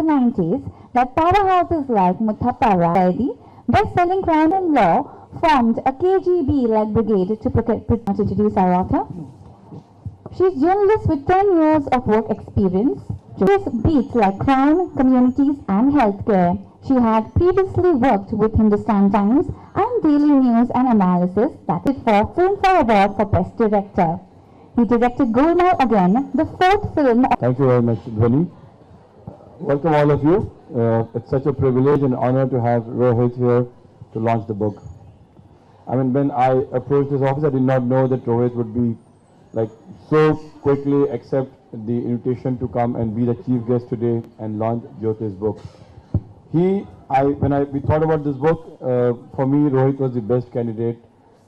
the 90s that powerhouses like Muthapara, Zaidi, best-selling crime and law, formed a KGB-like brigade to introduce our author. She's a journalist with 10 years of work experience. She beats like crime, communities and healthcare. She had previously worked with Hindustan Times and Daily News and Analysis that is for Filmfare Award for Best Director. He directed Glamour again, the 4th film. Thank you very much, Dhwani. Welcome all of you. It's such a privilege and honor to have Rohit here to launch the book. I mean, when I approached his office, I did not know that Rohit would be like so quickly accept the invitation to come and be the chief guest today and launch Jyoti's book. We thought about this book, for me, Rohit was the best candidate.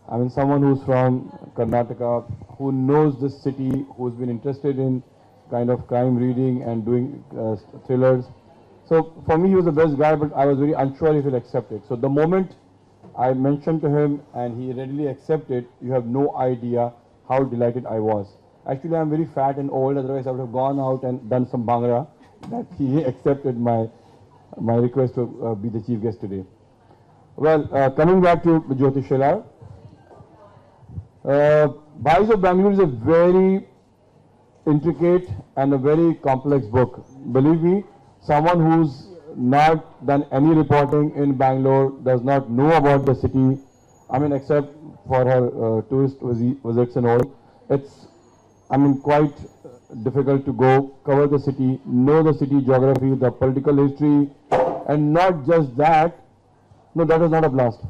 I mean, someone who's from Karnataka, who knows this city, who's been interested in kind of crime reading and doing thrillers. So for me, he was the best guy, but I was very unsure if he'll accept it. So the moment I mentioned to him and he readily accepted, you have no idea how delighted I was. Actually, I'm very fat and old, otherwise I would have gone out and done some bhangra, that he accepted my request to be the chief guest today. Well, coming back to Jyoti Shelar, Bhais of Bengaluru is a very intricate and a very complex book. Believe me, someone who's not done any reporting in Bangalore, does not know about the city, I mean, except for her tourist visits and all. It's, I mean, quite difficult to go, cover the city, know the city geography, the political history, and not just that. No, that was not a blast.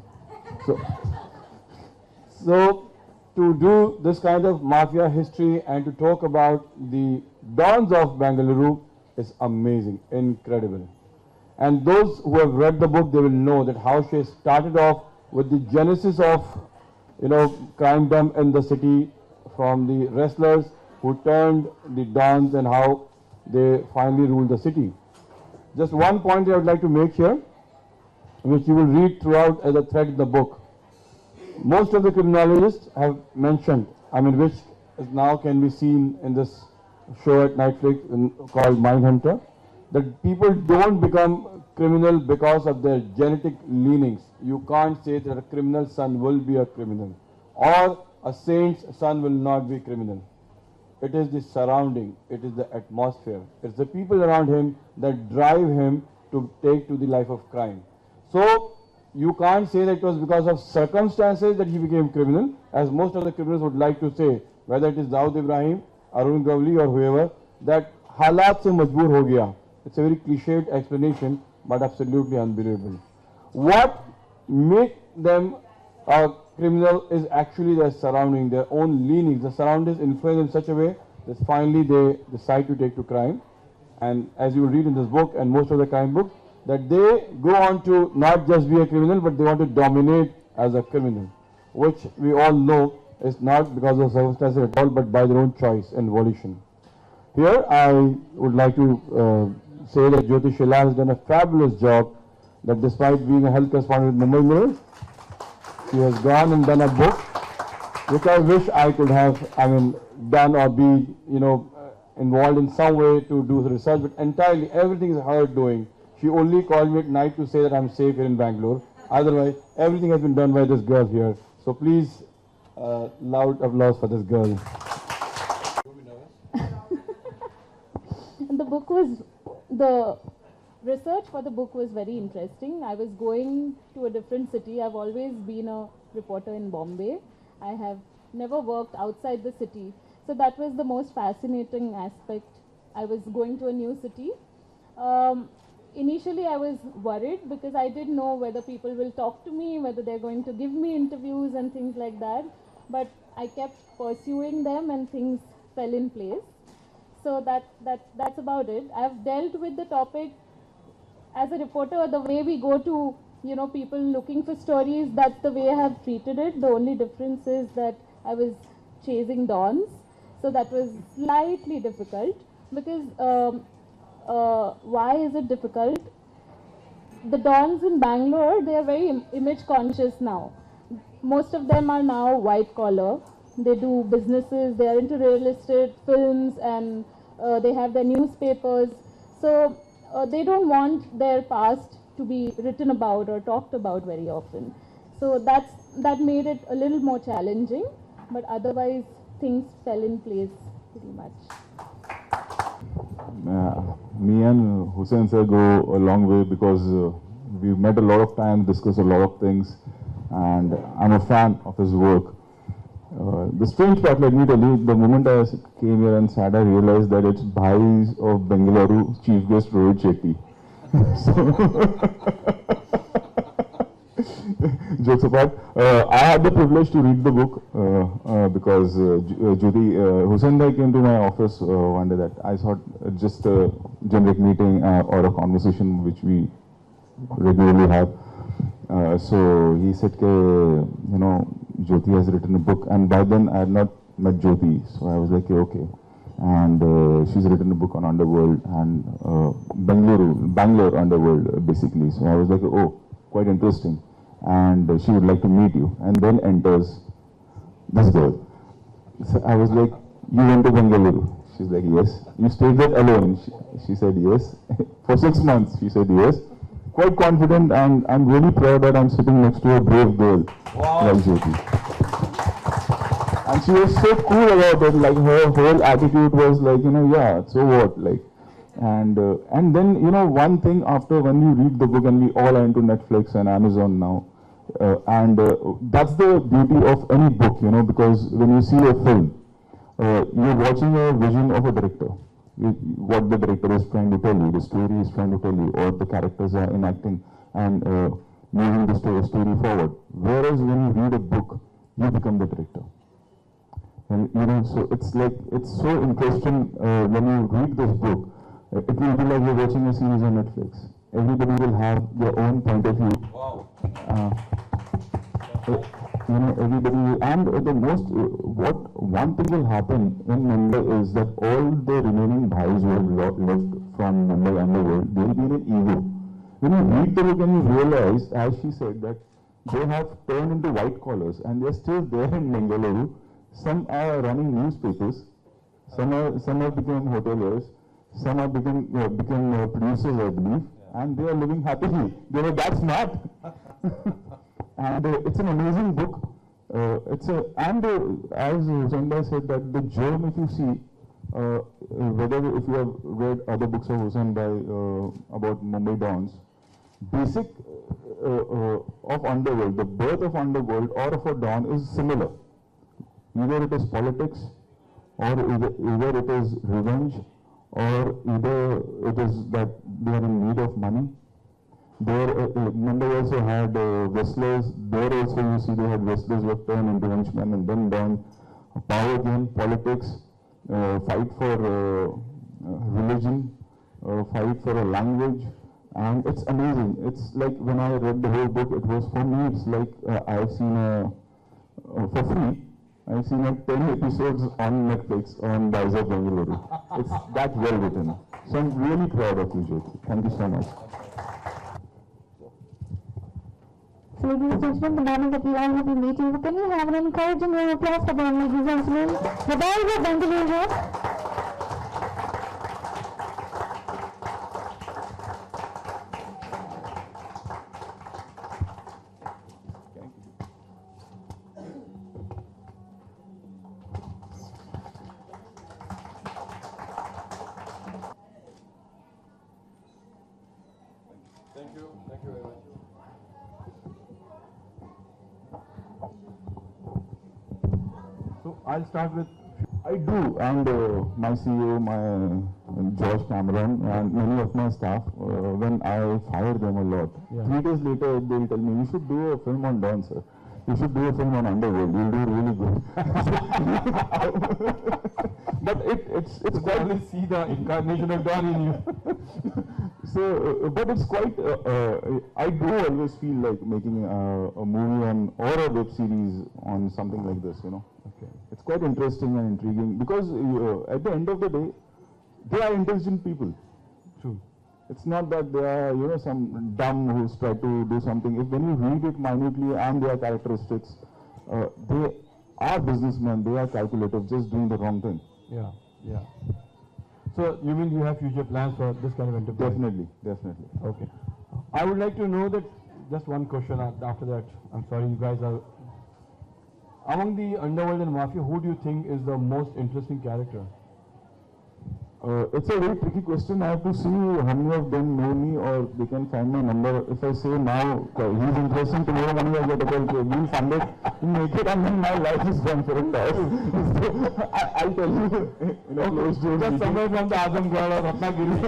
So to do this kind of mafia history and to talk about the dons of Bengaluru is amazing, incredible. And those who have read the book, they will know that how she started off with the genesis of, crimedom in the city, from the wrestlers who turned the dons and how they finally ruled the city. Just one point I would like to make here, which you will read throughout as a thread in the book. Most of the criminologists have mentioned, which now can be seen in this show at Netflix called Mindhunter, that people don't become criminal because of their genetic leanings. You can't say that a criminal's son will be a criminal or a saint's son will not be criminal. It is the surrounding, it is the atmosphere, it's the people around him that drive him to take to the life of crime. So you can't say that it was because of circumstances that he became criminal, as most of the criminals would like to say, whether it is Dawood Ibrahim, Arun Gavli or whoever, that halat se majboor ho gaya. It's a very cliched explanation, but absolutely unbelievable. What makes them a criminal is actually their surrounding, their own leanings. The surroundings influence in such a way that finally they decide to take to crime. And as you will read in this book and most of the crime books, that they go on to not just be a criminal, but they want to dominate as a criminal, which we all know is not because of circumstances at all, but by their own choice and volition. Here I would like to say that Jyoti Shelar has done a fabulous job, that despite being a health correspondent with Mumbai Mirror, she has gone and done a book, which I wish I could have, done or be, involved in some way to do the research, but entirely everything is her doing. She only called me at night to say that I'm safe here in Bangalore. Otherwise, everything has been done by this girl here. So please, loud applause for this girl. The research for the book was very interesting. I was going to a different city. I've always been a reporter in Bombay. I have never worked outside the city. So that was the most fascinating aspect. I was going to a new city. Initially, I was worried because I didn't know whether people will talk to me, whether they're going to give me interviews and things like that. But I kept pursuing them and things fell in place. So that's about it. I've dealt with the topic as a reporter, the way we go to, people looking for stories, that's the way I have treated it. The only difference is that I was chasing dons. So that was slightly difficult because why is it difficult? The dons in Bangalore, they are very image conscious now. Most of them are now white collar. They do businesses, they are into real estate, films, and they have their newspapers. So they don't want their past to be written about or talked about very often. So that made it a little more challenging, but otherwise things fell in place pretty much. Me and Hussain sir go a long way because we've met a lot of times, discussed a lot of things, and I'm a fan of his work. The strange part, let me tell you, the moment I came here and sat, I realized that it's Bhais of Bengaluru, chief guest Rohit Shetty. Jokes apart, I had the privilege to read the book because Jyoti, Hussain came to my office one day that I thought just a generic meeting or a conversation which we regularly have. So he said, you know, Jyoti has written a book, and by then I had not met Jyoti, so I was like, okay. And she's written a book on underworld and Bangalore underworld basically. So I was like, oh, quite interesting. And she would like to meet you. And then enters this girl. So I was like, you went to Bengaluru? She's like, yes. You stayed there alone? She said, yes. For 6 months, she said, yes. Quite confident, and I'm really proud that I'm sitting next to a brave girl like Jyoti. And she was so cool about it, like her whole attitude was like, you know, yeah, so what, like. And then, you know, one thing after when you read the book, and we all are into Netflix and Amazon now, that's the beauty of any book, you know, because when you see a film, you're watching a vision of a director. What the director is trying to tell you, the story is trying to tell you, or the characters are enacting and moving the story forward. Whereas when you read a book, you become the director. And you know, so it's like, it's so interesting when you read this book. It will be like you're watching a series on Netflix. Everybody will have their own point of view. Wow. You know, everybody, and the most, one thing will happen in Mumbai is that all the remaining Bhais who have left from Mumbai underworld, they will be in an ego. When you read the book and you realize, as she said, that they have turned into white collars and they're still there in Bengaluru. Some are running newspapers, some have become hoteliers, some have become producers, I believe, and they are living happily. They were that smart. And it's an amazing book. As Hussain said, that the germ, if you see, whether if you have read other books of Hussain about Mumbai Dons, basic of underworld, the birth of underworld or of a Don is similar. Either it is politics, or either it is revenge, or either it is that they are in need of money. There, Mumbai also had wrestlers. There also you see they had wrestlers who have turned into henchmen and then down. Power game, politics, fight for religion, fight for a language, and it's amazing. It's like when I read the whole book, it was for me. It's like I've seen for free. I've seen 10 episodes on Netflix on Bhais of Bengaluru. It's that well written. So I'm really proud of you, Jyoti. Thank you so much. So ladies and gentlemen, the moment that we all will be meeting, can you have an encouraging round of applause for them, ladies and gentlemen? The Bhais of Bengaluru. Thank you very much. So I'll start with, I do, and my CEO, my George Cameron, and many of my staff, when I fire them a lot, 3 days later they'll tell me, you should do a film on Don, sir. You should do a film on underworld. You'll do really good. But it's quite. To see the incarnation of Don in you. So, but it's quite. I do always feel like making a movie on or a web series on something like this. You know. Okay. It's quite interesting and intriguing because at the end of the day, they are intelligent people. True. It's not that they are, you know, some dumb who's tried to do something. If when you read it minutely and their characteristics, they are businessmen, they are calculative, just doing the wrong thing. Yeah, yeah. So you mean you have future plans for this kind of enterprise? Definitely, definitely. Okay. I would like to know that, just one question after that. I'm sorry, you guys are... Among the underworld and mafia, who do you think is the most interesting character? It's a very tricky question. I have to see how many of them know me or they can find my number. If I say now he's interesting, tomorrow morning I'll get a call, we'll fund it, we'll make it, and then my life is done for a toss. So I'll tell you in a closed door. Just somewhere from the Azamgarh or Ratnagiri.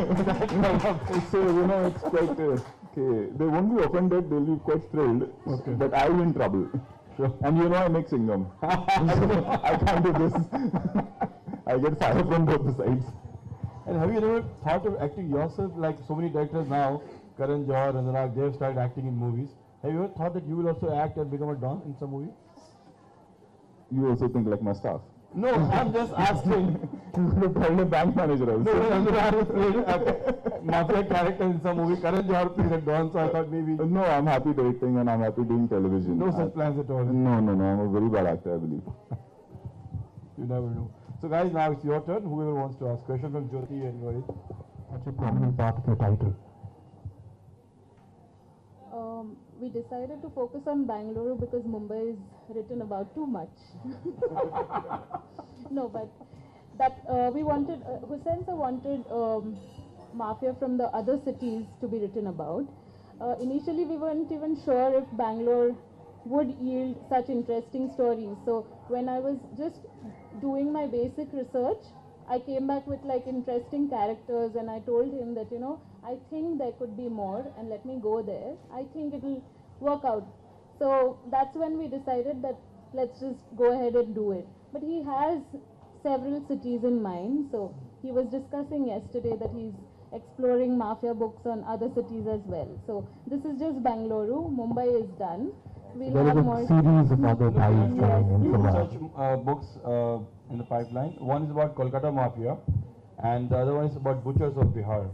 So, you know, it's quite, okay, they won't be offended, they'll be quite thrilled, okay, but I'll be in trouble. Sure. And you know I make Singham. I can't do this. I get fire from both the sides. And have you ever thought of acting yourself? Like so many directors now, Karan Johar, Ranjanag, they have started acting in movies. Have you ever thought that you will also act and become a Don in some movie? You also think like my staff? No, I'm just asking. You could have called a bank manager also. No, Ranjanag played a mafia character in some movie. Karan Johar played a Don, so I thought maybe... No, I'm happy directing and I'm happy doing television. No such plans at all? No, I'm a very bad actor, I believe. You never know. So guys, now it's your turn. Whoever wants to ask question from Jyoti and Rohit. What's a prominent part of your title? We decided to focus on Bengaluru because Mumbai is written about too much. No, but that we wanted, Hussain sir wanted mafia from the other cities to be written about. Initially, we weren't even sure if Bangalore would yield such interesting stories. So when I was just doing my basic research, I came back with like interesting characters, and I told him that, you know, I think there could be more, and let me go there. I think it'll work out. So that's when we decided that let's just go ahead and do it. But he has several cities in mind. So he was discussing yesterday that he's exploring mafia books on other cities as well. So this is just Bengaluru. Mumbai is done. We'll There have is a more series of other Bhais coming in from Such books in the pipeline. One is about Kolkata Mafia, and the other one is about Butchers of Bihar.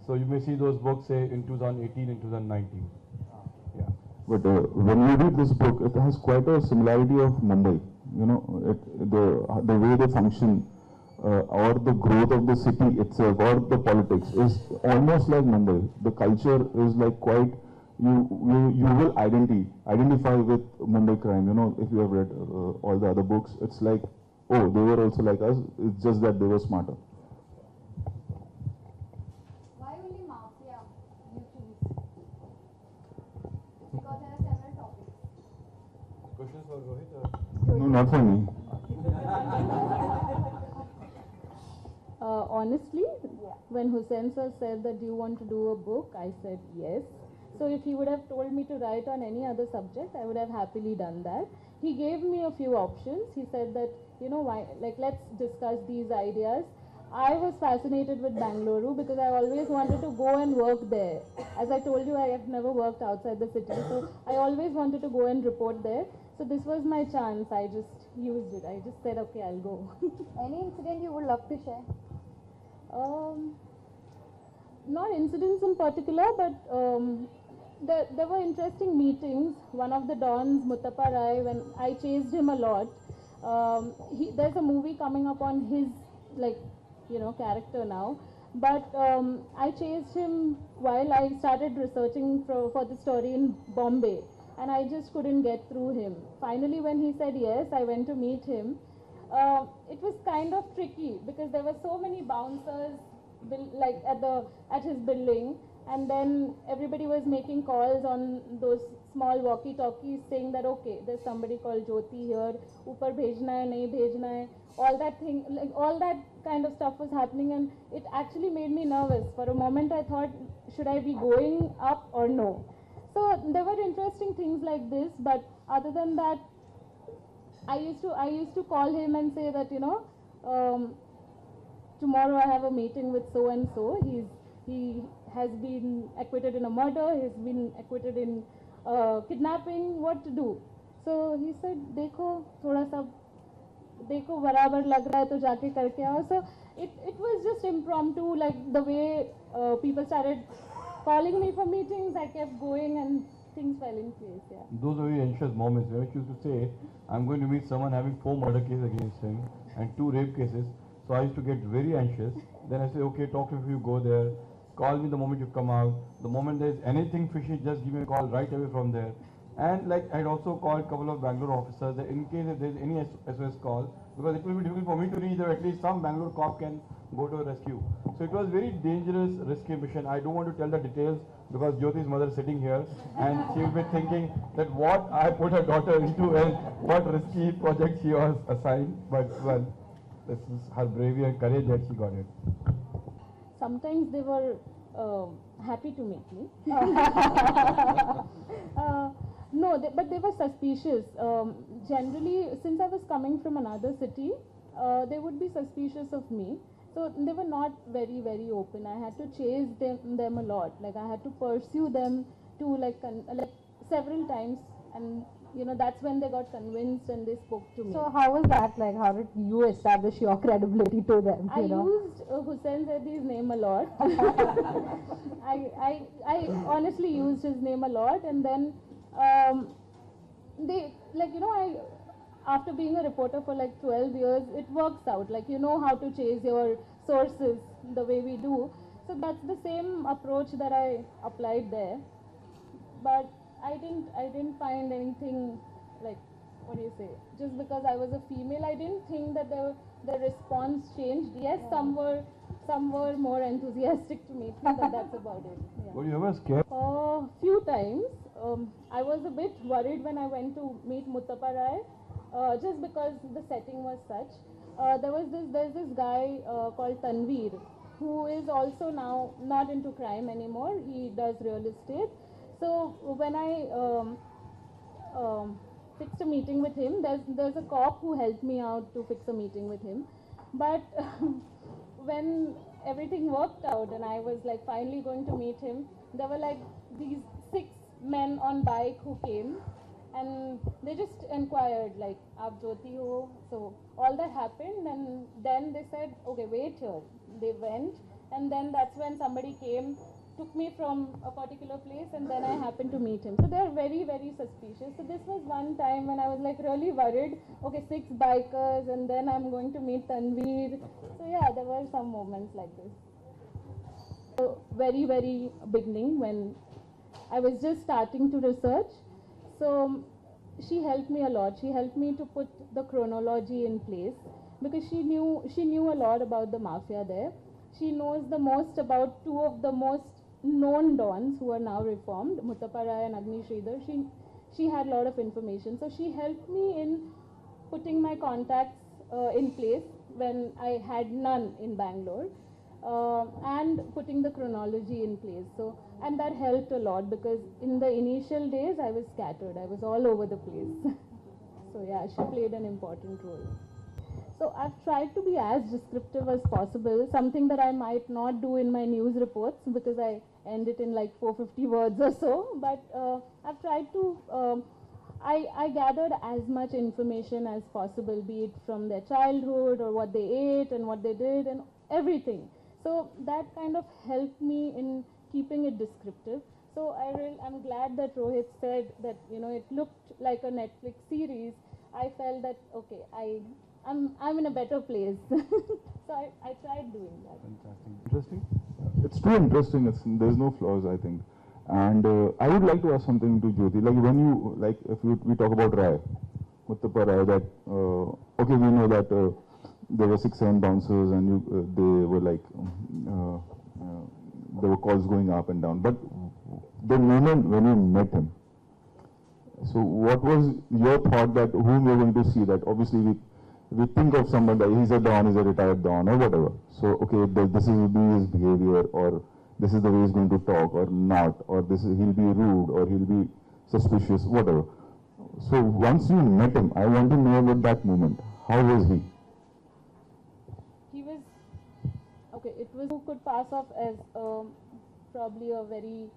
So you may see those books, say, in 2018 and 2019. Yeah. But when you read this book, it has quite a similarity of Mumbai. You know, the way they function, or the growth of the city itself, or the politics is almost like Mumbai. The culture is like quite. You will identify with Mumbai crime. You know, if you have read all the other books, it's like, oh, they were also like us. It's just that they were smarter. Why only mafia you choose? Because there are several topics. Questions for Rohit? No, not for me. Honestly, when Hussain sir said that, do you want to do a book, I said yes. So if he would have told me to write on any other subject, I would have happily done that. He gave me a few options. He said that, you know, why, like, let's discuss these ideas. I was fascinated with Bengaluru because I always wanted to go and work there. As I told you, I have never worked outside the city, so I always wanted to go and report there. So this was my chance. I just used it. I just said, okay, I'll go. Any incident you would love to share? Not incidents in particular, but there were interesting meetings. One of the Dons, Muttappa Rai, when I chased him a lot, there's a movie coming up on his, like, you know, character now. But I chased him while I started researching for the story in Bombay, and I just couldn't get through him. Finally, when he said yes, I went to meet him. It was kind of tricky because there were so many bouncers like at his building, and then everybody was making calls on those small walkie-talkies saying that, okay, there's somebody called Jyoti here, upar bhejna hai, nahi bhejna hai, all that thing, like all that kind of stuff was happening, and it actually made me nervous. For a moment I thought, should I be going up or no? So there were interesting things like this, but other than that, I used to call him and say that, you know, tomorrow I have a meeting with so and so. He has been acquitted in a murder. He's been acquitted in kidnapping. What to do? So he said, "Dekho, thoda sa, dekho barabar lag raha hai to jaake karke aao." So it was just impromptu, like the way people started calling me for meetings. I kept going and things fell in place. Yeah. Those are very anxious moments. When I used to say, I'm going to meet someone having 4 murder cases against him and 2 rape cases. So I used to get very anxious. Then I say, okay, talk to me if you go there. Call me the moment you come out. The moment there's anything fishy, just give me a call right away from there. And like I'd also called a couple of Bangalore officers that in case if there's any SOS call, because it will be difficult for me to reach there, at least some Bangalore cop can go to a rescue. So it was very dangerous, risky mission. I don't want to tell the details because Jyoti's mother is sitting here and she will be thinking that what I put her daughter into and what risky project she was assigned. But well, this is her bravery and courage that she got it. Sometimes they were happy to meet me. No, but they were suspicious. Generally, since I was coming from another city, they would be suspicious of me. So they were not very, very open. I had to chase them a lot. Like I had to pursue them to like several times, and you know that's when they got convinced and they spoke to me. So how was that like? How did you establish your credibility to them? I used Hussain Zaidi's name a lot. I honestly used his name a lot, and then they after being a reporter for like 12 years, it works out. Like you know how to chase your sources the way we do. So that's the same approach that I applied there. But I didn't find anything like, what do you say? Just because I was a female, I didn't think that the response changed. Yes, some were more enthusiastic to meet me, but that's about it. Yeah. Were you ever scared? Few times. I was a bit worried when I went to meet Muttappa Rai, just because the setting was such. There's this guy called Tanveer, who is also now not into crime anymore. He does real estate. So when I fixed a meeting with him, there's a cop who helped me out to fix a meeting with him. But when everything worked out and I was like finally going to meet him, there were like these 6 men on bike who came and they just inquired like, "Aap Jyoti ho?" So all that happened, and then they said, "Okay, wait here." They went, and then that's when somebody came, took me from a particular place, and then I happened to meet him. So they're very, very suspicious. So this was one time when I was like really worried. Okay, 6 bikers, and then I'm going to meet Tanveer. So yeah, there were some moments like this. So very, very beginning when I was just starting to research. So she helped me a lot. She helped me to put the chronology in place because she knew a lot about the mafia there. She knows the most about 2 of the most known dons who are now reformed, Muttappa Rai and Agni Sridhar. She had a lot of information. So she helped me in putting my contacts in place when I had none in Bangalore, and putting the chronology in place. So, and that helped a lot because in the initial days I was scattered. I was all over the place. So yeah, she played an important role. So I've tried to be as descriptive as possible, something that I might not do in my news reports because I end it in like 450 words or so. But I've tried to, I gathered as much information as possible, be it from their childhood or what they ate and what they did and everything. So that kind of helped me in keeping it descriptive. So I'm glad that Rohit said that, you know, it looked like a Netflix series. I felt that, okay, I'm in a better place. So I tried doing that. Fantastic. Interesting? It's too interesting. There's no flaws, I think. And I would like to ask something to Jyoti. Like when you, like if we talk about Rai, Muttappa Rai, that, okay, we know that there were 6, 7 bouncers and they were like, there were calls going up and down. But the moment when you met him, so what was your thought that whom you're going to see? That obviously we think of someone that he's a don, he's a retired don or whatever. So okay, this will be his behavior, or this is the way he's going to talk, or not, or he'll be rude, or he'll be suspicious, whatever. So once you met him, I want to know about that moment. How was he? He was, okay, it was who could pass off as probably a very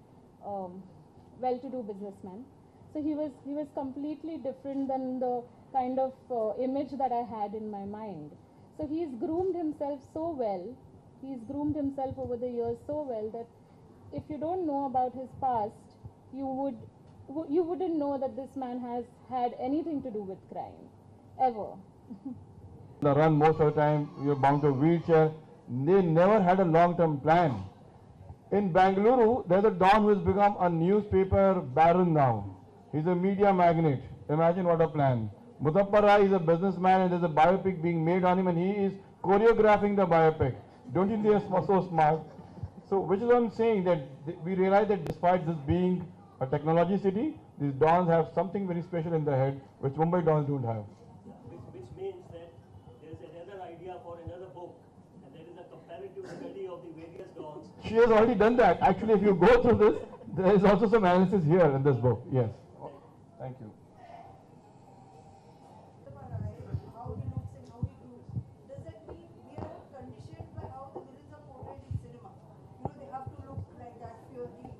well-to-do businessman. So he was completely different than the kind of image that I had in my mind. So he's groomed himself so well. He's groomed himself over the years so well that if you don't know about his past, you wouldn't know that this man has had anything to do with crime, ever. The run most of the time, you're bound to a wheelchair, They never had a long-term plan. In Bengaluru, there's a Don who has become a newspaper baron now. He's a media magnate. Imagine what a plan. Muthappar Rai is a businessman and there's a biopic being made on him and he is choreographing the biopic. Don't you think they're so smart? So, which is what I'm saying, that we realize that despite this being a technology city, these Dons have something very special in their head, which Mumbai Dons don't have. Which means that there is another idea for another book, and there is a comparative study of the various Dons. She has already done that. Actually, if you go through this, there is also some analysis here in this book. Yes. Thank you. How he looks and how he do. Does that mean we are conditioned by how the villains are portrayed in cinema? You know, they have to look like that, fearsome.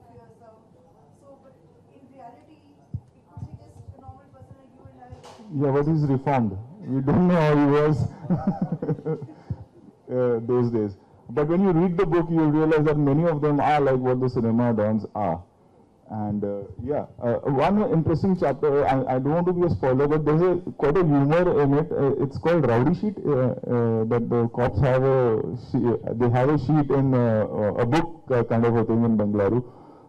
So, but in reality, it could be just a normal person like you and I. Yeah, but he's reformed. We don't know how he was those days. But when you read the book, you realize that many of them are like what the cinema dons are. And one interesting chapter, I don't want to be a spoiler, but there's quite a humor in it. It's called Rowdy Sheet, that the cops have they have a sheet in a book kind of a thing in Bengaluru,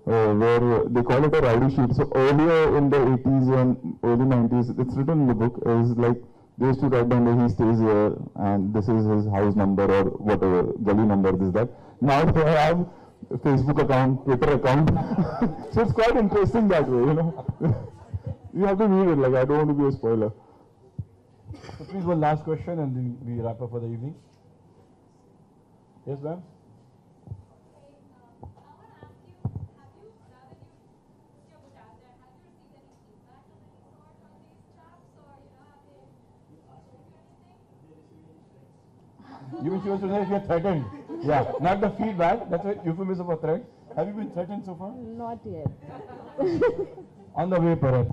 where they call it a Rowdy Sheet. So earlier in the 80s and early 90s, it's written in the book, is like, they used to write down that he stays here and this is his house number or whatever, gully number, this, that. Now they have Facebook account, Twitter account. So it's quite interesting that way, you know. You have to read it, like I don't want to be a spoiler. So please one last question and then we wrap up for the evening. Yes, ma'am? You mean she was to say if you're threatened? Yeah, not the feedback, that's a euphemism for threat. Have you been threatened so far? Not yet. On the way, perhaps.